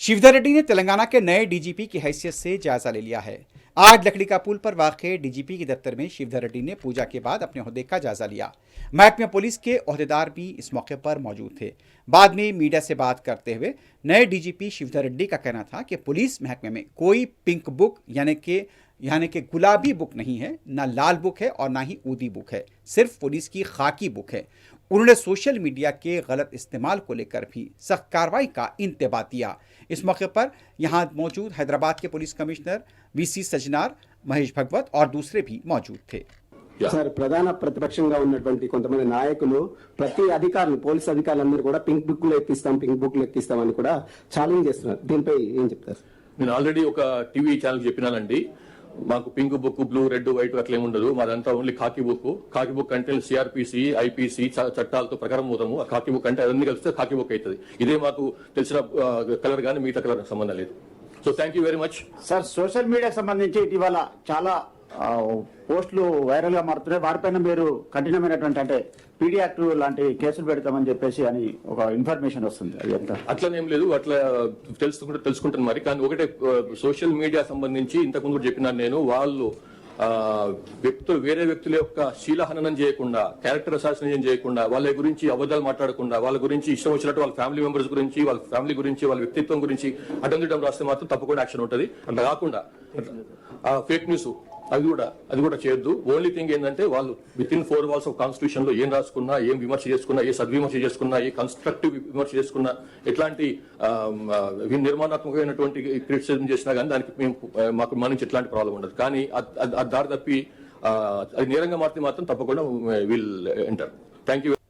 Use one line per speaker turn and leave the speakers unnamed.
शिवधर रेड्डी ने तेलंगाना के नए डीजीपी की हैसियत से जायजा ले लिया है। आज लकड़ी का पुल पर वाक़ डीजीपी के दफ्तर में शिवधर रेड्डी ने पूजा के बाद अपने ओहदे का जायजा लिया। महकमे पुलिस के ओहदेदार भी इस मौके पर मौजूद थे। बाद में मीडिया से बात करते हुए नए डीजीपी शिवधर रेड्डी का कहना था कि पुलिस महकमे में कोई पिंक बुक यानी कि गुलाबी बुक नहीं है, ना लाल बुक है और ना ही ऊदी बुक है, सिर्फ पुलिस की खाकी बुक है। उन्होंने सोशल मीडिया के गलत इस्तेमाल को लेकर भी सख्त कार्रवाई का इंतबाह दिया। इस मौके पर यहाँ मौजूद हैदराबाद के police commissioner VC Sajjanar, Mahesh Bhagwat और दूसरे भी मौजूद थे।
సార్ ప్రధాన ప్రతిపక్షంగా ఉన్నటువంటి కొంతమంది నాయకులు ప్రతి అధికారులు పోలీస్ అధికారులందరూ కూడా పింక్ బుక్లు ఎక్కిస్తామని కూడా ఛాలెంజ్ చేస్తున్నారు. దీనిపై ఏం చెప్తారు?
నేను ఆల్రెడీ ఒక టీవీ ఛానల్ చెప్పినానండి, మాకు pink book, blue, red, white అట్లా ఏముండదు. మాదంతా ఓన్లీ కాకి బుక్. కాకి బుక్ అంటే సిఆర్పిసి, ఐపీసీ చట్టాలతో ప్రకారం పోతాము. ఆ కాకి బుక్ అంటే అన్ని కలిస్తే కాకి బుక్ అవుతుంది. ఇదే మాకు తెలిసిన కలర్ కానీ మిగతా కలర్ సంబంధం లేదు. So thank you very much.
Sir, social మీడియాకి సంబంధించి ఇటీవల చాలా పోస్టులు వైరల్ గా మారుతున్నాయి. వారిపైన మీరు కఠినమైనటువంటి అంటే పీడీ యాక్ట్ లాంటి కేసులు పెడతామని చెప్పేసి అని ఒక ఇన్ఫర్మేషన్ వస్తుంది. అది ఎంత?
అట్లనేం లేదు, అట్లా తెలుసుకుంటాను మరి. కానీ ఒకటే, సోషల్ మీడియా సంబంధించి ఇంతకుముందు కూడా చెప్పినాను నేను, వాళ్ళు వేరే వ్యక్తుల యొక్క శీలహననం చేయకుండా, క్యారెక్టర్ అసాసినేషన్ చేయకుండా, వాళ్ళ గురించి అబద్ధాలు మాట్లాడకుండా, వాళ్ళ గురించి ఇష్టం వచ్చినట్టు వాళ్ళ ఫ్యామిలీ మెంబర్స్ గురించి, వాళ్ళ ఫ్యామిలీ గురించి, వాళ్ళ వ్యక్తిత్వం గురించి అడ్డం రాస్తే మాత్రం తప్పకుండా యాక్షన్ ఉంటుంది. అట్లా కాకుండా ఫేక్ న్యూస్ అది కూడా చేయొద్దు. ఓన్లీ థింగ్ ఏంటంటే, వాళ్ళు with in 4 walls of constitution లో ఏం రాసుకున్నా, ఏం విమర్శ చేసుకున్నా, ఏ సద్విమర్శ చేసుకున్నా, ఏ కన్స్ట్రక్టివ్ విమర్శ చేసుకున్నా, ఎట్లాంటి నిర్మాణాత్మకమైనటువంటి క్రిటిసిజం చేసినా కానీ దానికి మాకు మన నుంచి ఎట్లాంటి ప్రాబ్లం ఉండదు. కానీ అది దారి తప్పి అది నేరంగా మారితే మాత్రం తప్పకుండా విల్ ఎంటర్. Thank you.